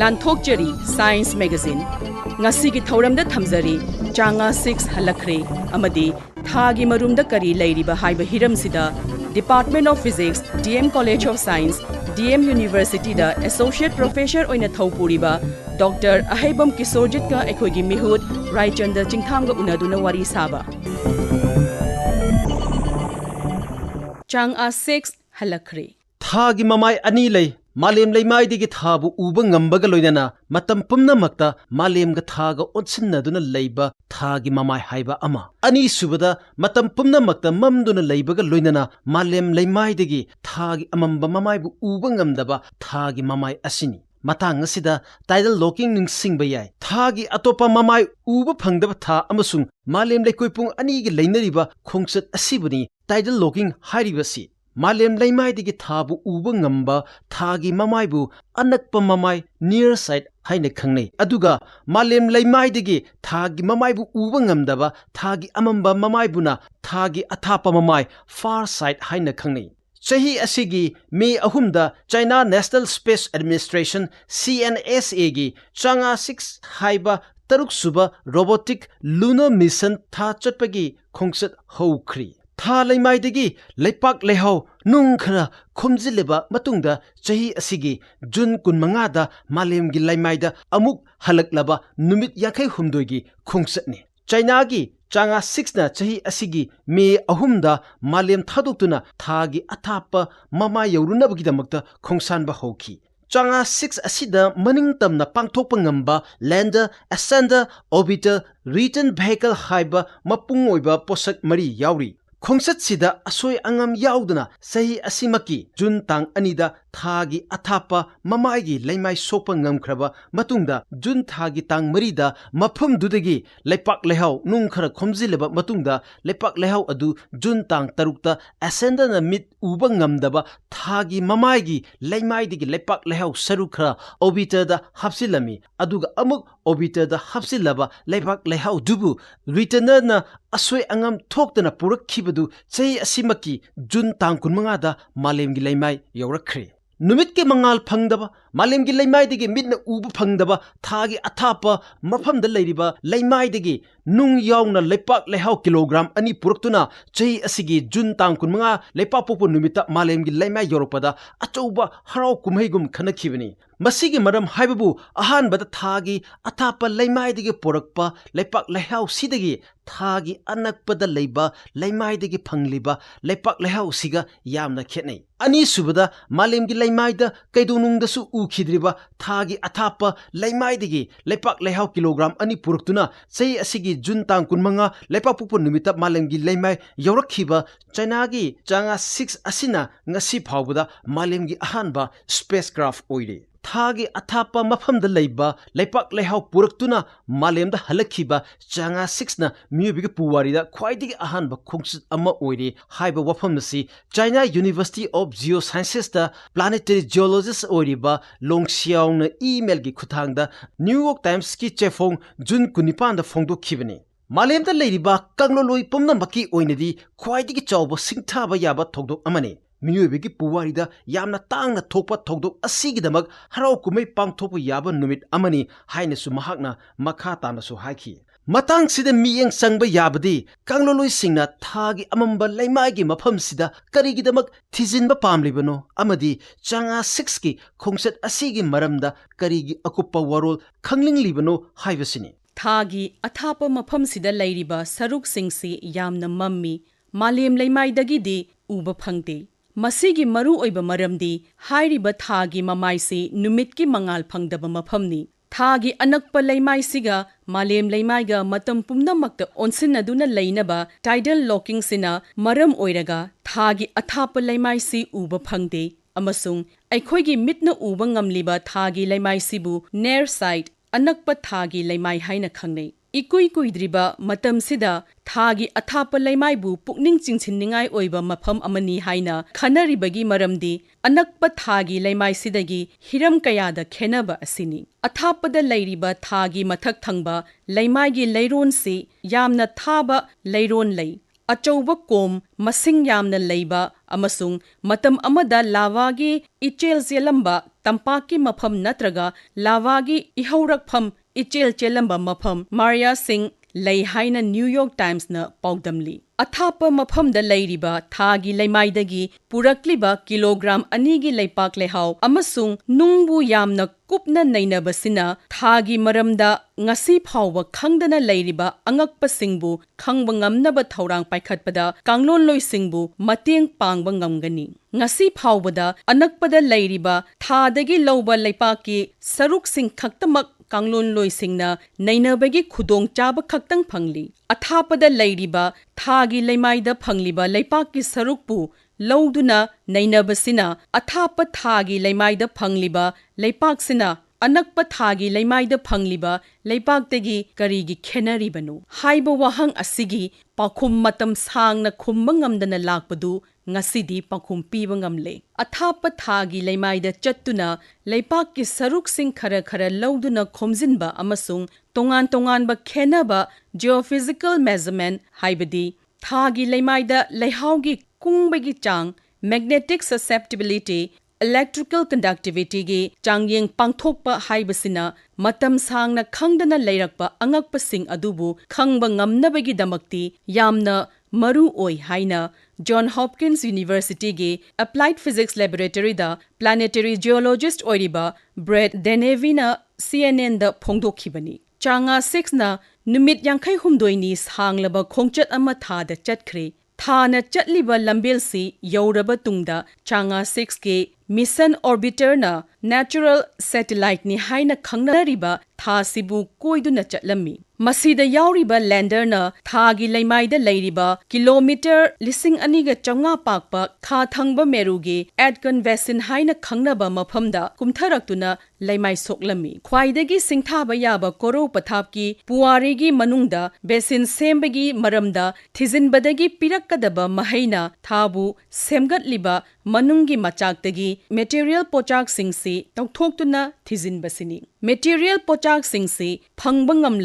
Lanthokchari Science Magazine Ngasigi Thauramda Thamjari Changa 6 Halakre Amadi Thagi Marumda Kari Leiriba Haiba Hiramsida Department of Physics DM College of Science DM University da Associate Professor oina Thaupuriba Dr. Aheibam Keshwarjit ka ekhogi mihut Raichanda Chingtham ga unaduna wari saba Changa 6 Halakre Thagi mamai ani lei Malem leimai digi thabu uba ngambaga loinana matam pumna makta malem ga thaga onsinna duna leiba thagi mamai haiba ama ani subada matam pumna makta mamduna leibaga loinana malem leimai digi thagi amamba mamai bu uba ngamdaba thagi mamai asini matang asida tidal locking ningsingba yai thagi atopa mamai uba phangdaba tha amasung malem leikoipung ani gi leinariba khongsat asibani tidal locking hairibasi Malem leimai digi thabu uba ngamba thagi mamai bu anakpa mamai near side haine khangnei aduga malem leimai digi thagi mamai bu uba ngamdaba thagi amamba mamai buna thagi athapa mamai far side haine khangnei Chahi asigi May ahumda China National Space Administration CNSA gi Changa 6 haiba taruk suba robotic lunar mission tha chatpagi khongsat houkhri Tha leimai digi leipak leihau nung khara khomjileba matungda chahi asigi June 15 da malem gi leimai da amuk halaklaba numit yakai humdoi gi khongsatni China gi Changa 6 na chahi asigi May ahumda malem thadoktuna thagi athapa mama yaurunabagi damakta khongsanba hauki Changa 6 asida maning tamna pangthokpa ngamba lander ascender orbiter return vehicle haiba mapung oiba posak mari yauri Khongsat sida asoi angam yauduna sahi asimaki Jun tang anida thagi athapa mamai leimai sopa ngamkhraba matungda Jun thagi tang marida mafum dudagi leipak lehau nung khara khomjileba matungda leipak lehau adu Jun tang tarukta ascender na mit uba ngamdaba thagi mamai leimai digi leipak lehau sarukhra orbiter da hapsilami aduga amuk orbiter da hapsilaba leipak lehau dubu returner na asoi angam thoktana purakkhibadu chei asimaki Jun tang 15 da malemgi leimai yaurakhre Numit ke mangal phangdaba malem gi leimai digi mitna ubu phangdaba thagi athapa mafam da leiriba leimai digi nung yaungna leipak lehau kilogram ani puraktuna chei asigi Jun tang 15 leipak popo numita malem gi leimai yoropada achouba harau kumhaigum khanakhibani masigi maram haibabu ahan bada thagi athapa leimai digi porakpa leipak lehau sidagi thagi anakpada leiba leimai digi phangliba leipak lehau siga yamna khetnei ani subada malem gi leimai da kaidonung da su ukhidriba thagi athapa leimai digi leipak lehau kilogram ani puraktuna sei asigi Jun tang 15 leipak popo numita malem gi leimai yorakhiba China gi Changa 6 asina ngasi phawbuda malem gi ahanba spacecraft oire Thagi athapa mafamda leiba leipak lehau puraktuna malemda halakhiba Changa 6 na miyubiga puwarida khwaidigi ahanba khongsit ama oire haiba wafamnasi China University of Geosciences da planetary geologist oiriba Longxiao na email gi khuthangda New York Times ki chefong June 19 da phongdokhibani Malemda leiriba kangloloi pumnambaki oinadi khwaidigi chawba singthaba yaba thogdok amani Miyuibigi puwarida yamna tangna thokpa thogdok asigidamak harau kumai pangthokpa yaba numit amani hainasu mahakna makha tanasu haiki matang sida miyeng sangba yabadi kangloloi singna thagi amamba leimai gi mafam sida karigidamak thijinba pamlibano amadi Changa 6 ki khongsat asigi maramda karigi akuppa warol khanglinglibano haibasini Thagi athapa mafam sida leiriba saruk singsi yamna mammi malem leimai dagi di uba phangde Masigi maru oiba maramdi hairiba thagi mamaisi numit ki mangal phangdaba mafamni Thagi anakpa leimai siga malem leimai ga matam pumnamakta onsinaduna leinaba tidal locking sina maram oiraga thagi athapa leimai si uba phangde amasung aikhoigi mitna uba ngamliba thagi leimai sibu near side anakpa thagi leimai haina khangnei Ikui kuidriba matam sida thagi athapa leimai bu pukning chingchinningai oiba mafam amani haina khanaribagi maramdi anakpa thagi leimai sidagi hiram kayada khenaba asini athapada leiriba thagi mathak thangba leimai gi leiron si yamna thaba leiron lei achauba kom masing yamna leiba amasung matam amada lavagi ichel chelamba tampaki mafam natraga lavagi ihaurakpham ichel chelamba mafam Maria Singh lei haina New York Times na paudamli athapa mafam da leiriba thagi leimaidagi purakliba kilogram anigi leipak lehau amasung nungbu yamna kupna nainabasina thagi maramda ngasi phawba khangdana leiriba angakpa singbu khangba ngamnaba thaurang paikhatpada kanglon loisingbu mateng pangba ngamgani ngasi phawbada anakpada leiriba thadagi loba leipaki saruk sing khaktamak kanglon loisingna nainabagi khudong chaba khaktang phangli athapada leiriba thagi leimaida phangliba leipaki sarukpu lowduna nainabasina athapa thagi leimaida phangliba leipaksina anakpa thagi leimaida phangliba leipaktagi karigi khenaribanu haiba wahang asigi pakhum matam sangna khumba ngamdana lakpadu ngasidi pakhum piba ngamle athapa thagi leimaida chattuna leipakki saruk sing khara khara lowduna khomjinba amasung tongan tongan ba khenaba geophysical measurement haibadi thagi leimaida leihaugi kungbagi chang magnetic susceptibility electrical conductivity gi changyeng pangthokpa haibasina matam sangna khangdana leirakpa angakpa sing adubu khangba ngamnabagi damakti yamna maru oi haina John Hopkins University gi Applied Physics Laboratory da planetary geologist oiriba Brett Denevina CNN da phongdokhibani changa 6 na numit yankhai humdoini sanglaba khongchat ama tha da chatkhre thana chatliba lambel si yauraba tungda changa 6 ke mission orbiter na natural satellite ni haina khangnariba tha sibu koiduna chatlami masida yauriba lander na thagi leimaida leiriba kilometer 2,200 pakpa kha thangba merugi Atkin Basin haina khangnaba maphamda kumtharaktuna leimai soklami khwaidagi singthaba yaba koro pathapki puwarigi manungda basin sembagi maramda thijinbadagi pirakkadaba mahaina thabu semgatliba manungi machaktagi material pochak singsi tawthoktuna thijinbasini material pochak singsi phangbangam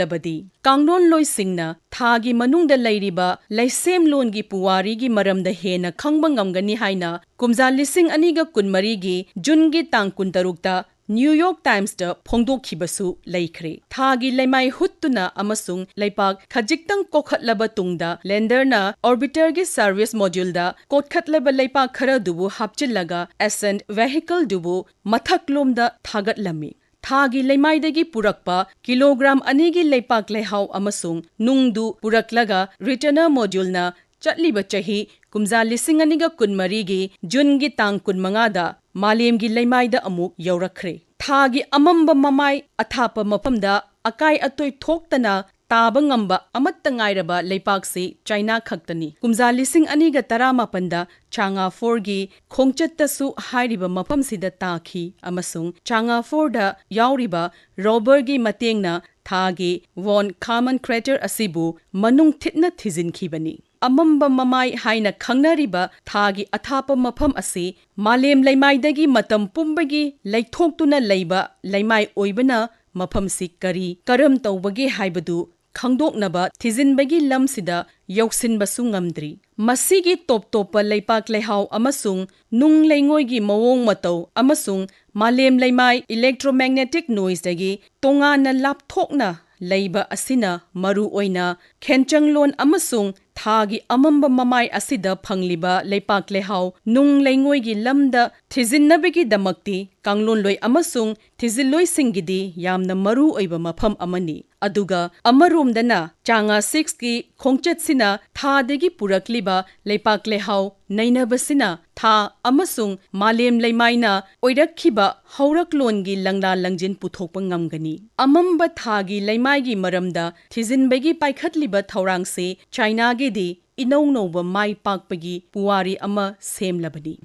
kanglon loisingna thagi manungda leiriba leisem longi puwarigi maramda hena khangbangam haina kumja 2023 gi jungi tang 16 New York Times da phongdokhibasu leikhre thagi leimai huttuna amasung leipak khajiktang kokhatlaba tungda lander na orbiter gi service module da kokhatlaba leipak khara dubu hapchillaga ascent vehicle dubu mathaklom da thagatlami thagi leimaidagi purakpa kilogram anigi leipak lehau amasung nungdu puraklaga returner module na chatliba chahi kumja 2023 gi June gi tang 15 da malemgi leimaida amuk yaurakhre thagi amamba mamai athapa mapamda akai atoi thoktana taba ngamba amatta ngairaba leipaksi China khaktani kumja 2018 da changa 4 gi khongchattasu hairiba mapamsida takhi amasung changa 4 da yauriba rover gi matengna thagi won common crater asibu manung thitna thijinkhibani amamba mamai haina khangnariba thagi athapa mafam asi malem leimaidagi matam pumbagi leithoktuna leiba leimai oibana mafam si kari karam tawbagi haibadu khangdoknaba thijinbagi lamsida yoksinbasu ngamdri masigi top topa leipak lehau amasung nung leingoigi mawong matau amasung malem leimai electromagnetic noise dagi tongana lapthokna leiba asina maru oina khenchangloan amasung thagi amamba mamai asida phangliba leipak lehau nung leingoigi lamda thijinnabagi damakti kanglon loi amasung thijilloi singidi yamna maru oiba mafam amani aduga amaromdana changa 6 ki khongchatsina thadagi purakliba leipak lehau nainabasina tha amasung malem leimaina oirakhiba hauraklongi langla langjin puthokpa ngamgani amamba thagi leimaigi maramda thijinbagi paikhatliba thaurangse China gi di inau noba mai pakpagi puwari ama semlabani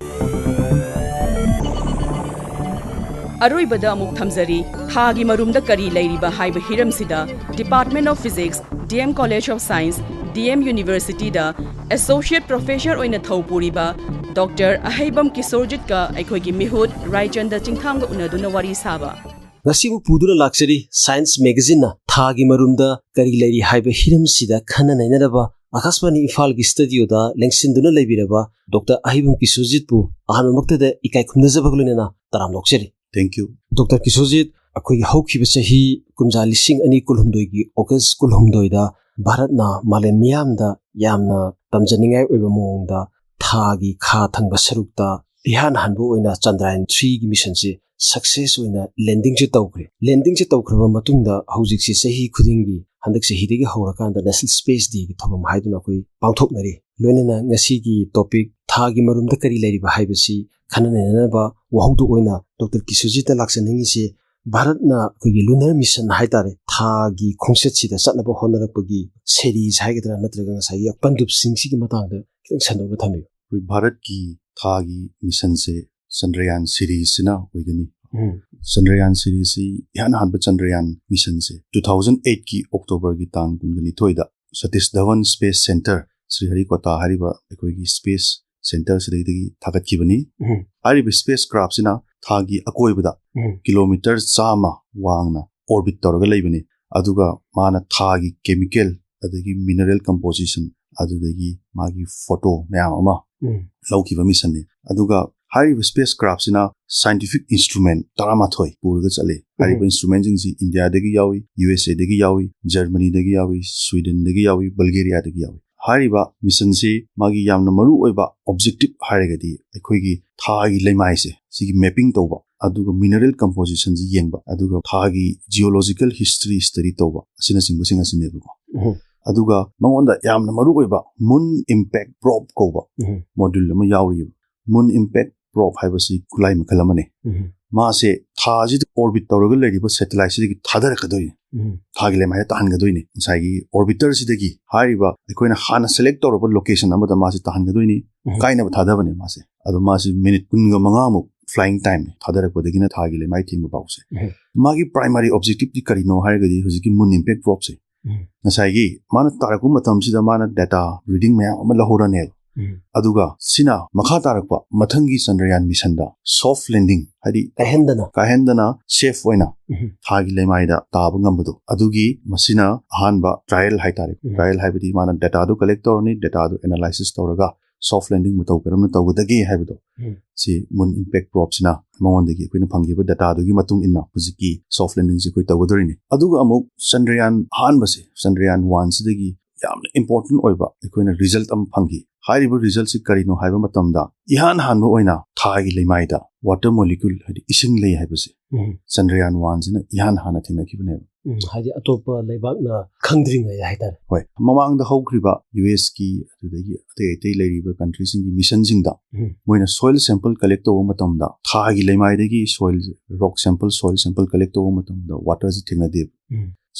aroibada amuk thamjari thagi marumda kari leiriba haiba hiramsida Department of Physics DM College of Science DM University da Associate Professor oina thawpuriba Dr. Aheibam Keshwarjit ka aikhoigi mihut Raichanda Chingtham ga unaduna wari saba ngasibu puduna laksari Science magazine na thagi marumda kari leiri haiba hiramsida khana nainadaba Akashvani Imphal ki studio da lengsinduna leibiraba Dr. Aheibam Keshwarjit pu ahanma maktada ikai khumnajabagulena taram lokcheri. Thank you. Dr. Keshwarjit akhoi haukiba chahi kumja lising ani kulhumdoi gi August kulhumdoi da Bharatna malem miyamda yamna tamjaningai oiba mongda thagi kha thangba sarukta ihan hanbu oina Chandrayaan 3 gi mission se success oina landing je tawkre. Landing je tawkraba matungda haujik se chahi khudingi handak chahi degi haurakanda National Space Day gi tholom haiduna koi pangthoknari. Loinana ngasi gi topic Thagi Marumda Kari Leiriba haibasi khananena ba wahaudu oina Dr. Keshwarjit laksaningi se Bharatna kogi Lunar mission haitare Thagi khongset sida chatnaba honarakpagi series haigedra natraga ngasai pandup singsi gi matangda kitang sandona thami. Bharat ki Thagi mission se Chandrayaan series na hoigani. Chandrayaan series si yan hanba Chandrayaan mission se 2008 ki October ki tang kungani thoida Satish Dhawan Space Center Sriharikota hariba ekoi space center sidagi thagat kibani. Hariba spacecraft sina Thagi akoibada kilometer chama wangna orbit tawraga leibani. Aduga mana Thagi chemical adagi mineral composition adudagi magi photo mayam ama laukiba mission ne. Aduga hariba spacecraft sina scientific instrument taramathoi purga chale. Hariba instrument jingsi India dagi yawi, USA dagi yawi, Germany dagi yawi, Sweden dagi yawi, Bulgaria dagi yawi. Hariba mission si magi yamna maru oiba objective harigadi ekhoigi Thagi leimai se sigi mapping tawba aduga mineral composition ji yengba aduga Thagi geological history study tawba asina singba sineba aduga mangonda yamna maru oiba moon impact probe koba module ma yawri moon impact probe haibasi kulai makalamane ma se Thagi orbit tawraga leriba satellite sidagi thadarakadoi Thagi leimai tahangadoini saigi orbiter sidagi hariba ekoina hana select tawraba location amada ma se tahangadoini kaina ba thadabane ma se adu ma se minute kunga mangamu flying time thadarakpadagina Thagi leimai thingba bause magi primary objective di karino harigadi hujiki moon impact probe se nasaigi mana taraku matam sida mana data reading maya ama lahorane aduga sina makha tarakpa mathangi Chandrayaan mission da soft landing hadi kahendana safe oina Thagi leimai da taba ngambado adugi masina ahanba trial haitare trial haibadi mana data do collect torni data do analysis toraga soft landing mutau karamna tawgadagi haibado si moon impact probe sina mawandagi koina phangiba data do gi matung inna hujiki soft landing si koi tawgadorini aduga amuk Chandrayaan ahanba se Chandrayaan 1 sidagi yamna important oiba ekoina result am phangi hariba result si karino haiba matamda ihan hanbo oina Thagi leimai da water molecule hadi ising lei haibase Chandrayaan 1 sina ihan hana thingna kibane hadi atopa leibakna khangdringa ya haidar hoi mamangda hokriba US ki adudagi ate leiriba countries ingi mission jingda moina soil sample collect to matamda Thagi leimai dagi soil rock sample soil sample collect to matamda water si thingna de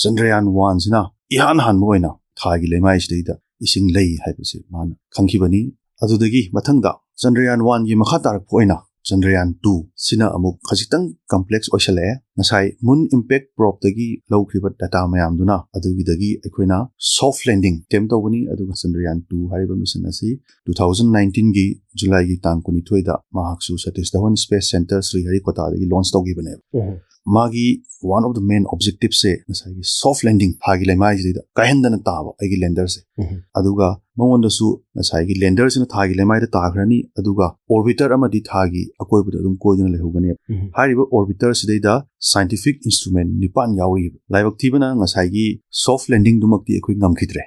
Chandrayaan 1 sina ihan hanbo oina Thagi leimai sidida ising lei haibase mana khangkibani adudagi mathangda Chandrayaan 1 gi makha tarak poina Chandrayaan 2 sina amuk khajitang complex oisale nasai moon impact probe dagi lawkriba data mayam duna adugi dagi ekoina soft landing attempt tawani aduga Chandrayaan 2 hariba mission asi 2019 gi July gi tang 22 da mahaksu Satish Dhawan Space Center Sriharikota dagi launch tawgibane magi one of the main objectives se nasai soft landing Thagi leimai jida kahendana taba agi lander se aduga mangonda su nasai gi lander sina Thagi leimai da tagrani aduga orbiter amadi Thagi akoibuda adum koiduna lehugani hariba orbiter sidai scientific instrument nipan yauri laibak thibana ngasai gi soft landing dumakti ekoi ngamkhidre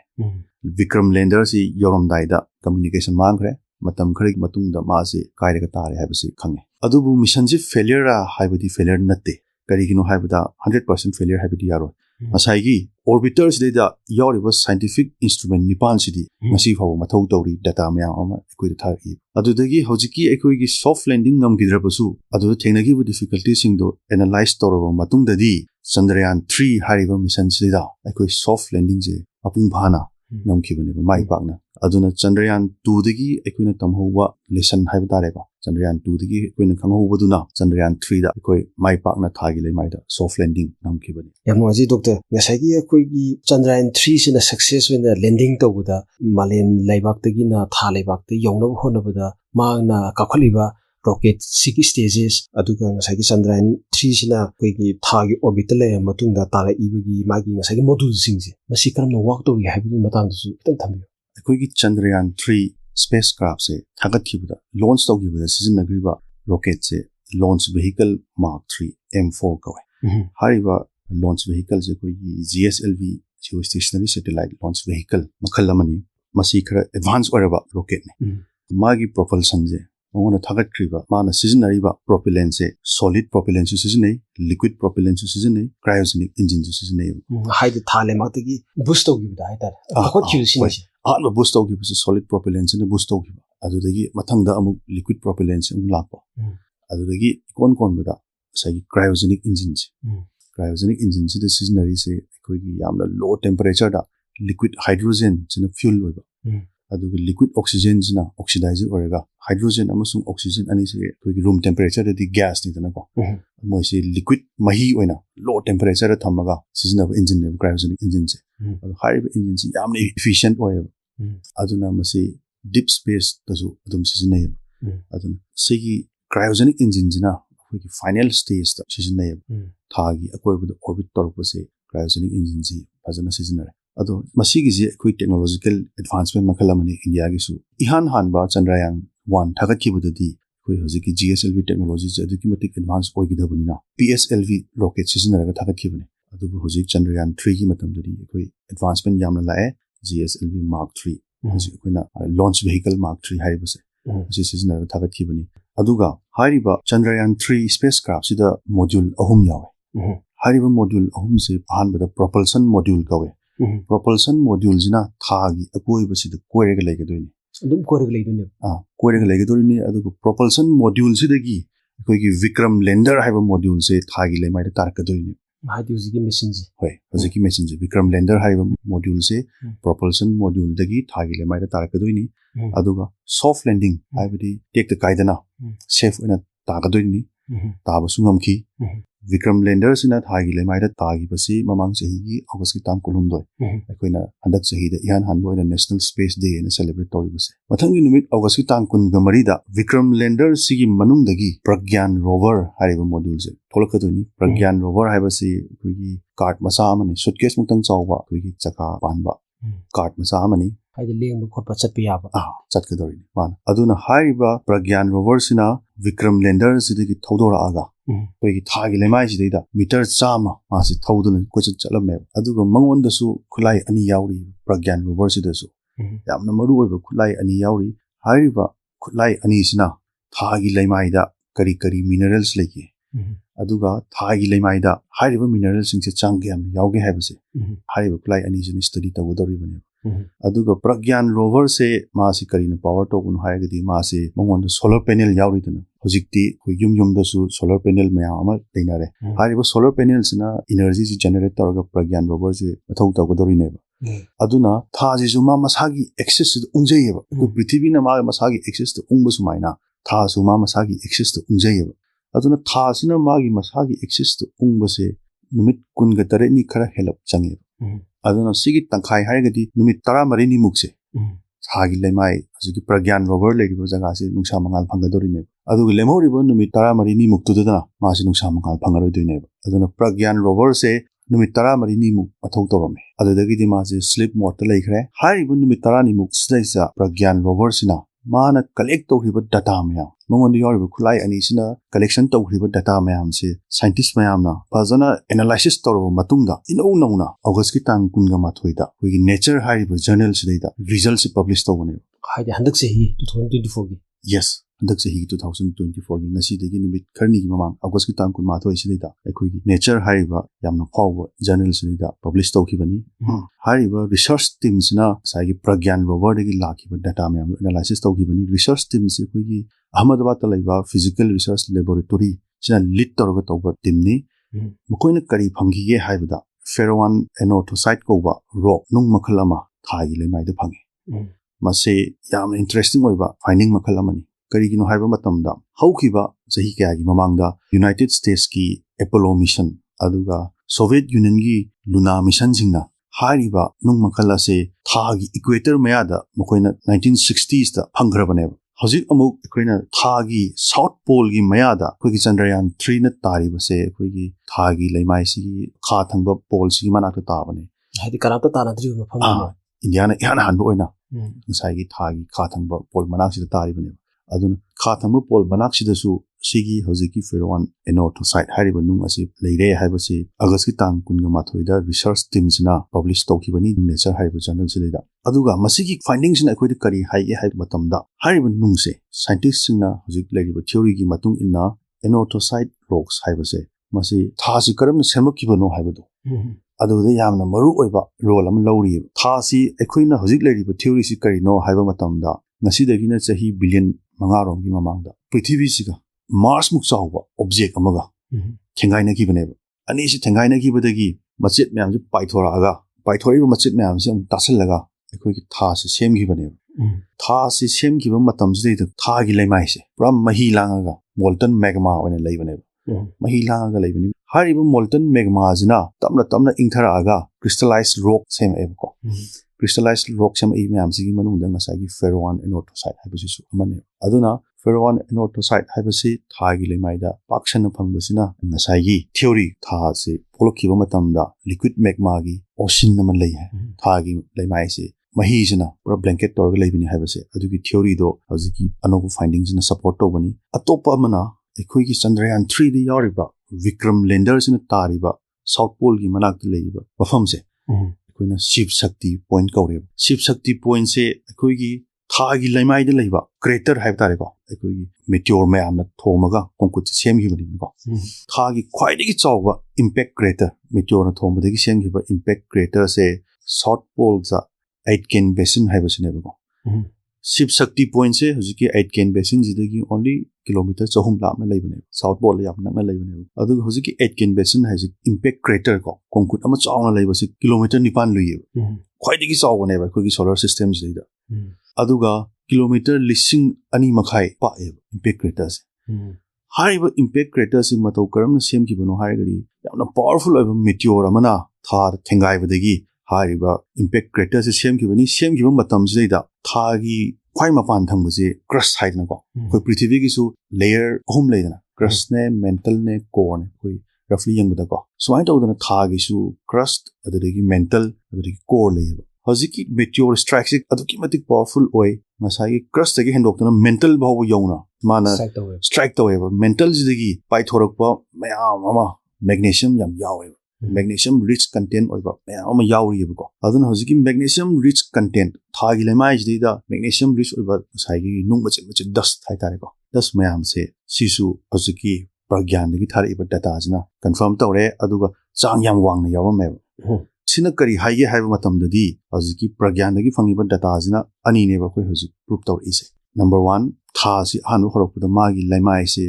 Vikram lander si yoromdai da communication mangre matam khari matungda ma se kairaga tare haibasi khange adubu mission ji failure ra haibadi failure natte karigino haibada 100% failure haibadi yaro masaigi orbiters da yoriba scientific instrument nipan sidi masi fawo mathau tawri data mayam ama ekoi thari adudagi hojiki ekoi gi soft landing ngam gidrabasu adu thengnagi bu difficulties singdo analyze tawraba matungdadi Chandrayaan 3 hariba mission sida ekoi soft landing je apung bhana namkhibane mai pakna aduna Chandrayaan 2 dagi ekoina tamhowa lesson haiba tareba Chandrayaan 2 dagi ekoina khanghobaduna Chandrayaan 3 da ekoi mai pakna Thagi leimai da soft landing namkhibane yamwaji doctor ngasagi ekoi gi Chandrayaan 3 sina success wena landing tawuda malem laibak tagi na tha laibak te yongna honabada magna kakhaliba rocket 6 stages aduga ngasagi Chandrayaan 3 sina koigi Thagi orbital le matungda tala ibagi magi ngasagi module singje masi karamna work tawri haibu matang du kitang thambi ꯑꯩꯈꯣꯏꯒꯤ Chandrayaan 3 spacecraft ꯁꯦ ꯊꯥꯒꯠꯈꯤꯕꯗ launch ꯇꯧꯈꯤꯕꯗ ꯁꯤꯖꯤꯟꯅꯈꯤꯕ rocket ꯁꯦ launch vehicle Mark 3 M4 कवे हारिबा launch vehicle से कोई GSLV geostationary satellite launch vehicle मखलमनी मसी खरा advanced ओरबा rocket ने मागी propulsion जे उन्होंने थागत क्रीबा माना सिजनरीबा propellant से solid propellant से सिजने liquid propellant से सिजने cryogenic engine से सिजने हाइड थाले माते की boost होगी बता है तार बहुत क्यूसी नहीं आत्म boost होगी बस solid propellant से ने boost होगी अदुदगी मथंगदा अमुक liquid propellant से उन लापा अदुदगी कौन बता सही cryogenic engine से cryogenic engine से सिजनरी से कोई यामना low temperature दा liquid hydrogen से fuel होगा अदुग liquid oxygen जिना oxidizer होएगा hydrogen अमसुंग oxygen अनी से कोई room temperature दी gas नहीं तना को मोइसे liquid मही होइना low temperature थमगा सिजनब engine ने cryogenic engine से अदु हाइब engine से यामना efficient होएगा अदुना मसे deep space तसु अदुम सिजने अदुन सेगी cryogenic engine जिना कोई final stage ता सिजने थागी अकोइबद orbit तोरपसे cryogenic engine से फजना सिजने अदो मसीगी जे कोई टेक्नोलॉजिकल एडवांसमेंट मखलमने इंडिया गिसु इहान हानबा चंद्रयान 1 थागतखिबददी कोई होजिकी GSLV टेक्नोलॉजी जे अदुकी मतिक एडवांस ओइगिदबनिना PSLV रॉकेट सिजनरगा थागतखिबने अदुबु होजिक चंद्रयान 3 की मतमददी कोई एडवांसमेंट यामना लाए GSLV Mark 3 होजिक कोइना लॉन्च व्हीकल Mark 3 हाइबसे असी सिजनरगा थागतखिबनी अदुगा हारिबा चंद्रयान 3 स्पेसक्राफ्ट सिदा मॉड्यूल अहुम यावे हारिबा मॉड्यूल अहुम से अहानबदा प्रोपल्शन मॉड्यूल कवे propulsion module jina thagi akoi basida koirega legadoini adum koirega leidone koirega legadoini adu propulsion module sidagi koi gi vikram lander haiba module se thagi lemai da tarkadoini hadi uzigi mission ji hoi uzigi mission ji vikram lander haiba module se propulsion module dagi thagi lemai da tarkadoini aduga soft landing haibadi take the kaidana safe ina tagadoini tabasu ngamki Vikram lander sina thagi le maida tagi basi mamang sahi gi August ki tam kulum doi akoina handak sahi da ihan hanbo ina National Space Day na celebrate tori basi mathangi numit August ki tam kun gamari da Vikram lander sigi manung dagi Pragyan rover hariba module se tholakadoni Pragyan rover haibasi koigi cart masa amani suitcase muktang chawba koigi chaka panba cart masa amani haide lengba khotpa chatpa yaba chatkadori man aduna hariba Pragyan rover sina Vikram lander sidagi thodora aga कोई थागी लेमाई सिदैदा metre Chama मासे थौदुन कोचत चलमे अदुगा मंगोंदसु खुलाई अनि यावरी प्रज्ञान rover सिदसु यामना मरु ओइबा खुलाई अनि यावरी हारिबा खुलाई अनि सिना थागी लेमाइदा करी करी minerals लेके अदुगा थागी लेमाइदा हारिबा minerals सिंगसे चांगे याम यावगे हाइबसे हारिबा खुलाई अनि सिन स्टडी तगदोरि बने अदुगा प्रज्ञान रोवर से मासे करीना पावर टोगुन हाइगदी मासे मंगोंद सोलर पैनल यावरीदना होजिक्ति कोई युम दसु सोलर पैनल मया अमा दैनारे हारिबा सोलर पैनल सिना एनर्जी जी जनरेट तौरगा प्रज्ञान रोवर से मथौ तगदोरिनेबा अदुना थाजी जुमा मसागी एक्सेस उंजैयेबा पृथ्वीना मा मसागी एक्सेस तो उंबा सुमाइना था सुमा मसागी एक्सेस तो उंजैयेबा अदुना था सिना मागी मसागी एक्सेस तो उंबसे नुमित कुनगा तरेनी खरा हेलप चंगेबा अदुना सिगी तंखाई हाइगदी नुमित 13 नि मुक्से थागी लेमाई हजिकी प्रज्ञान रोवर लेगिबो जगा से नुक्सा मंगाल फंगदोरिने अदुगा लेमोरिबो नुमित 13 नि मुक्तुदना मासे नुक्सा मंगाल फंगरोइदोइने अदुना प्रज्ञान रोवर से नुमित 13 नि मुक अथौ तोरमे अदुदगी मासे स्लीप मोड त लेखरे हारिबो नुमित 13 नि मुक सिदैसा प्रज्ञान रोवर सिना माना कलेक्ट तौरिबो डाटा मया मंगोंद यारिबो खुलाई अनि सिना कलेक्शन तौरिबो डाटा मयाम से साइंटिस्ट मयामना फजना एनालाइसिस तौरबो मतुंगा इनौ नौना अगस्त की तांग कुनगा माथोइदा कोई नेचर हारिबो जर्नल सिदैदा रिजल्ट से पब्लिश तौबने हाइदे हंदक से ही 2024 की यस हंदक से ही 2024 की नसी देगी निमित खरनी की ममांग अगस्त की तांग कुन माथोइ सिदैदा अखोई नेचर हारिबा यामना फावबो जर्नल सिदैदा पब्लिश तौखिबनी हारिबा रिसर्च टीम सिना साइगी प्रज्ञान रोवर देगी लाखिबा डाटा मयाम एनालाइसिस तौखिबनी रिसर्च टीम से कोई अहमदाबाद त लैबा फिजिकल रिसर्च लैबोरेटरी सिना लीड तौरगा तौबा टीमनी मकोइना करी फंगिगे हाइबदा फेरोन एनोर्थोसाइट कोबा रॉक नुंग मखल अमा थागी लेमाइदा फंगे मसे याम इंटरेस्टिंग ओइबा फाइंडिंग मखल अमनी करीगिनो हाइबा मतमदा हौखिबा सही कयागी ममांगदा यूनाइटेड स्टेट्स की एपोलो मिशन अदुगा सोवियत यूनियन की लूना मिशन सिंगना हारिबा नुंग मखल से थागी इक्वेटर मयादा मकोइना 1960s ता फंगरबने हजिक अमुक अखोइना थागी साउथ पोल की मयादा कोई चंद्रयान 3 न तारिबसे कोई थागी लेमाई सी खा थंगबा पोल सी मनाक ताबने हाइदे कराता तानाद्री मफम Indiana ihan hanba oina ngasai thagi kha thangba pol manak sida tari bane aduna kha thangba pol manak sida su sigi hojiki ferroan anorthosite hariba nung asi leire haiba si August ki tang kun ga mathoi da research team sina publish tawki bani nature hariba journal sida aduga masigi findings na akoi kari hai e hai matamda hariba nung se scientists sina hojik leiriba theory gi matung inna anorthosite rocks haiba se masi thasi karam semak ki bano haiba do aduda yamna maru oiba role am lawri thasi ekoina hojik leiriba theory si kari no haiba matamda ngasi dagina chahi billion mangarom gi mamangda prithvi siga Mars muk chawba object amaga thengai na ki baneba ani si thengai na ki badagi machit myam ji paithori ba machit myam si tasal laga ekoi ki tha si sem gi baneba tha si sem gi ba matam ji de tha gi leimai se pura mahi langaga molten magma oina lei baneba mahi langaga lei bani hari ba molten magma jina tamna ingthara aga crystallized rock sem ebo crystallized rock sem ei myam si gi manung da ngasai gi ferroan anorthosite haibasi su amane aduna ferroan anorthosite haibasi thagi leimaida pakshan phangbasina ngasai theory tha se polokhiba matamda liquid magma gi ocean naman lei hai thagi leimai se mahi jina pura blanket torga leibini haibase adugi theory do hojiki anobu findings na support to bani atopa mana ekhoi gi Chandrayaan 3 di yariba Vikram lander sina tariba south pole gi manak leiba mafam se ekhoi na Shiv Shakti point kaure Shiv Shakti point se ekhoi gi thagi leimai de leiba crater haib tare ko ekhoi gi meteor mayam na thomaga konkut sem gi bani ko thagi khwaidi gi chawba impact crater meteor na thomba de gi sem gi ba impact crater se south pole za Aitken basin haibasine ko Shiv Shakti point se hujiki Aitken basin jidagi only kilometer chahum la na leibane south pole yam na leibane adu hujiki Aitken basin haisi impact crater ko konkut ama chawna leibasi kilometer 9 luyi khwaidigi chawbane ba khoi solar system jida aduga kilometer lising ani makhai pa impact crater se hariba impact crater si matau karam na sem ki bano harigadi yamna powerful oiba meteor amana thar thengai badagi hariba impact crater se sem ki ba matam jida thagi khwai mapan thangbaje crust haidna ko koi prithvi gi su layer ahum leidana crust ne mantle ne core ne koi roughly yang bada ko so ai tawdana thagi su crust adagi mantle adagi core leiba hojiki meteor strikes aduki matik powerful oi ngasai crust agi hendoktana mantle bawo yawna mana strike taweba mantle jidagi pai thorakpa mayam ama magnesium yam yawe magnesium rich content oiba mayam ama yawri ko aduna hojiki magnesium rich content thagi lemai jida magnesium rich oiba saigi nung bache dust thai tare ko dust mayam se sisu hojiki pragyan dagi thari iba data jina confirm tawre aduga chang yam wang na yawram sina kari haige haiba matamdadi hojiki pragyan dagi fangiba data jina ani ne ba khoi hojik proof tawr ise number 1 tha si hanu horokda magi lemai se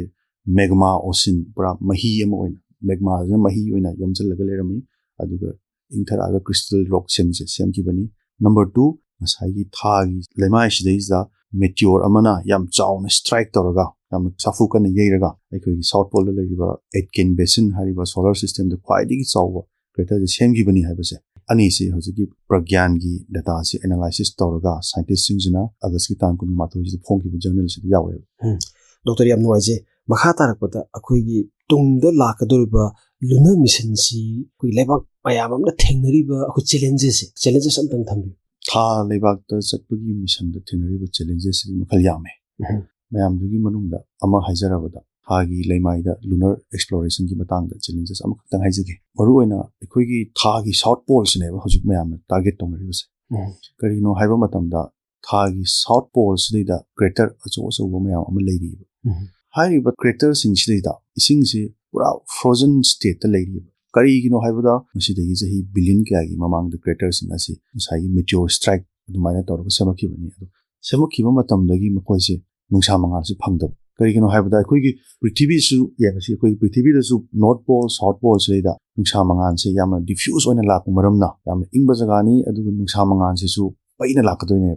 magma ocean pura mahi ama oina magma jina mahi oina yomjal laga lerami aduga ingtharaga crystal rock sem ki bani number 2 masai thagi lemai sidaiza meteor amana yam chawna strike tawraga yam safu kan yeiraga ekoi south pole la liba Aitken basin hariba solar system de khwaidigi chawba crater je sem ki bani haibase ani se hojiki pragyan gi data se analysis tawraga scientists singina August ki tang kun mathoi ji phong ki journal se yawe Dr. Yam Noise makha tarakpata akhoi gi tungda lakadoriba lunar mission si koi lebak mayam amna thengnariba akhoi challenges amtang thambi tha lebak ta chatpagi mission da thengnariba challenges si makhal yame mayam dugi manungda ama haijarabada thagi leimaida lunar exploration ki matangda challenges ama khang haijage maru oina akhoi gi thagi south pole sineba hojik mayam target tongriba se karino haiba matamda thagi south pole sida crater acho mayam ama leiriba hariba crater sing sida ising si pura frozen state ta leiriba kari gino haibada masidagi jahi billion kyagi mamang the crater sing asi sai meteor strike dumaina torba samaki bani adu samaki ba matamdagi makoise nungsa mangal si phangdab kari gino haibada koi gi prithvi su yangasi koi prithvi da su north pole south pole sida nungsa mangan se yamna diffuse oina la kumaramna yamna ingba jagani adu nungsa mangan se su paina lakadoine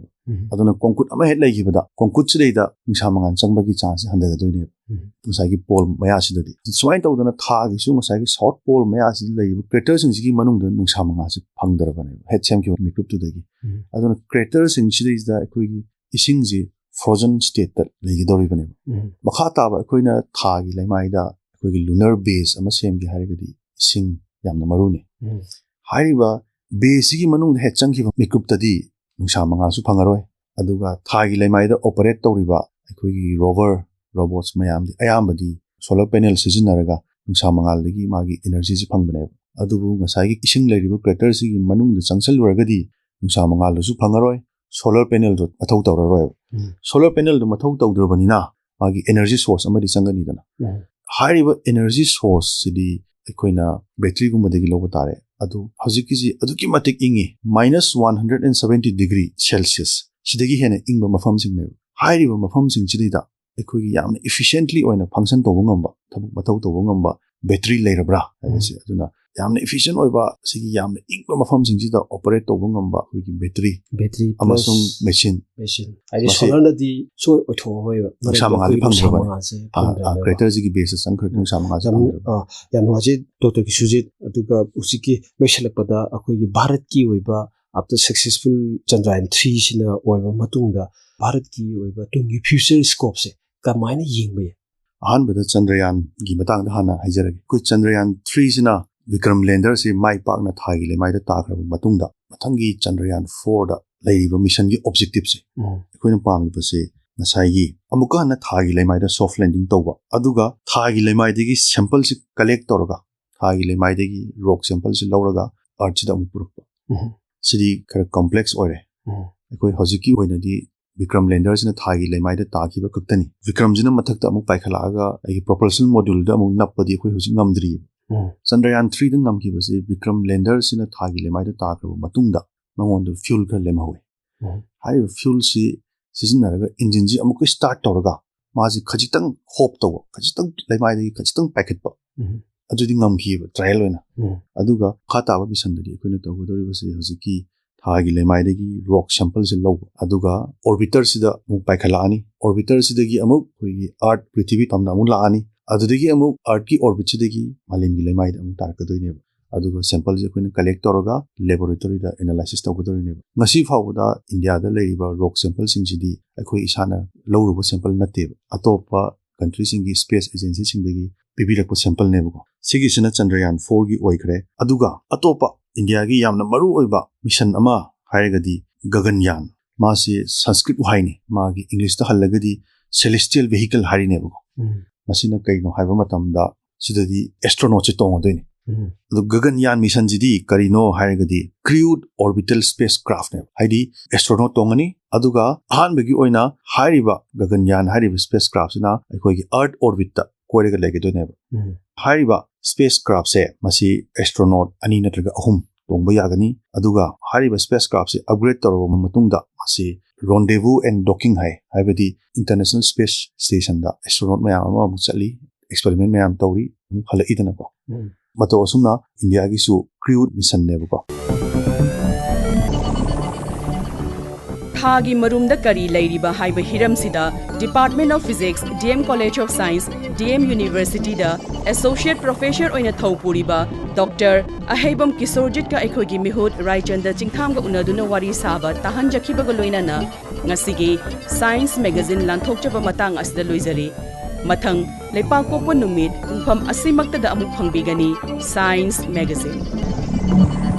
aduna konkut ama het leigibada konkut sideida nungsa mangan changbagi chance handagadoine musagi pole maya sidadi swain tawdana thagi su musagi south pole maya sid leibu crater sing sigi manungda nungsa manga si phangdarabane het sem ki mikrup tu dagi aduna crater sing sideida ekoi ising ji frozen state ta leigidori bane makha taba koina thagi leimaida ekoi lunar base ama sem gi harigadi ising yamna marune hariba बेसिगी मनुंग हे चंगखिबा मिकुप्तदी नुंसा मंगालसु फंगारोय अदुगा थागी लेमाइदा ऑपरेट तौरिबा अखोगी रोवर रोबोट्स मयामदी अयामबदी सोलर पैनल सिजनरगा नुंसा मंगालदगी मागी एनर्जी से फंगबने अदुबु ngसाइगी इसिंग लेरिबा क्रेटर सिगी मनुंग चंगसलुरगदी नुंसा मंगालसु फंगारोय सोलर पैनल दो मथौ तौररोय सोलर पैनल दो मथौ तौद्रबनिना मागी एनर्जी सोर्स अमदी संगनीदना हारिबा एनर्जी सोर्स सिदी अखोइना बैटरी गुमदगी लोबा तारे अदु हजिकिजी अदुकी मतिक इंगी -170 डिग्री सेल्सियस सिदगी हेने इंगबा मफमसिंग ने हारिबा मफमसिंग चिदिदा अखोगी यामना एफिशिएंटली ओइना फंक्शन तोबो ngamba थबु मथौ तोबो ngamba बैटरी लेरब्रा हाइबसी अदुना यामना एफिशिएंट ओइबा सिगी यामना इंगबा मफमसिंग जिदा ऑपरेट तोबो ngamba अखोगी बैटरी अमसुंग मशीन आइदि सोलरनदी सो ओथोरोयबा सामंगाली फंगबा क्रेटर जिगी बेसिस संखर सामंगा यानवाजे डॉक्टर किशुजित अदुगा उसिकी लोइसलपदा अखोगी भारत की ओइबा आफ्टर सक्सेसफुल चंद्रयान 3 सिना ओइबा मतुंगा भारत की ओइबा तुंगी फ्यूचर स्कोप से कमायना येंबे अहानबदा चंद्रयान गी मतंग हाना हाइजरगे कुछ चंद्रयान 3 सिना विक्रम लैंडर से माई पाकना थागी लेमाइदा ताखरब मतुंगा मथंगी चंद्रयान 4 दा लेरिबा मिशन की ऑब्जेक्टिव से अखोइना पामिबसे नसाइगी अमुका हना थागी लेमाइदा सॉफ्ट लैंडिंग तौबा अदुगा थागी लेमाइदगी सैंपल से कलेक्ट तौरगा थागी लेमाइदगी रॉक सैंपल से लौरगा अर्थ सिदा अमुपुरकपा सिदी खर कॉम्प्लेक्स ओइरे अखोइ हजिकी ओइनादी विक्रम लैंडर सिना थागी लेमाइदा ताखिबा कक्तनी विक्रम जिना मथक्ता अमुक पाइखलागा आई प्रोपल्शन मॉड्यूल दा अमुक नप्पदी अखोइ हजि ngamdri चंद्रयान 3 दा ngamखिबसे विक्रम लैंडर सिना थागी लेमाइदा ताखरब मतुंगदा मंगोंद फ्यूल खर लेमहवे हाइ फ्यूल सी सिजनरगा इंजिन जी अमुक स्टार्ट तौरगा माजी खजितंग होप तौबा खजितंग लेमाइदगी खजितंग पैकेटपा अदुदि ngamखिबा ट्रायल ओइना अदुगा खाताबा बिसंददी अखोइना तौगदोरिबसे हजिकी थागी लेमाइदगी रॉक सैंपल से लो अदुगा ऑर्बिटर सिदा अमुक पाइखलानी ऑर्बिटर सिदगी अमुक होइगी अर्थ पृथ्वी तमना अमुक लानी अदुदगी अमुक अर्थ की ऑर्बिट सिदगी मालिमगी लेमाइदा अमुक तारकदोइनेबा अदुगा सैंपल जे अखोइना कलेक्ट तौरगा लैबोरेटरी दा एनालाइसिस तौगदोरिनेबा ngasi फावदा इंडिया दा लेरिबा रॉक सैंपल सिंगसिदी अखोइ इसाना लौरुबा सैंपल नतेबा अतोपा कंट्री सिंगी स्पेस एजेंसी सिंगदगी पिबिरकपा सैंपल नेबको सिगिसिना चंद्रयान 4 गी ओइखरे अदुगा अतोपा इंडिया की यामना मरु ओइबा मिशन अमा हाइरगदी गगनयान मासे संस्कृत वाइने मागी इंग्लिश दा हल्लगदी सेलेस्टियल व्हीकल हारिनेबको मसिना कइनो हाइबा मतमदा सिददी एस्ट्रोनॉट से तोंगदोइने अदु गगनयान मिशन जिदी करिनो हाइरगदी क्रूड ऑर्बिटल स्पेसक्राफ्ट ने हाइदी एस्ट्रोनॉट तोंगनी अदुगा अहानबगी ओइना हाइरिबा गगनयान हाइरिबा स्पेसक्राफ्ट सिना अखोइगी अर्थ ऑर्बिट ता कोइरगा लेगेदोइनेबा हाइरिबा स्पेसक्राफ्ट से मसी एस्ट्रोनॉट अनि नत्रगा अहुम तोंबा यागनी अदुगा हारिबा स्पेसक्राफ्ट से अपग्रेड तौरबा मतुंगदा मसी रोंडेवू एंड डॉकिंग हाइबदी इंटरनेशनल स्पेस स्टेशन दा एस्ट्रोनॉट मयाम अमा अमुक चली एक्सपेरिमेंट मयाम तौरी हलइदनको मतो असुमना इंडिया की सु क्रूड मिशन नेबको थागी मरुमदा करी लेरिबा हाइबा हिरमसिदा department of physics DM college of science DM university दा एसोसिएट प्रोफेसर ओइना थौपुरिबा डॉक्टर अहेबम किशोरजित का अखोगी मिहुत रायचंदा चिंगथाम गा उनदुना वारी साबा ताहन जखिबगा लोइनाना ngasiगी साइंस मैगजीन लांथोकचबा मतंग असदा लोइजरी मथंग लेपाकोपो नुमित पुंफम असिमक्तदा अमुक फंगबिगनी साइंस मैगजीन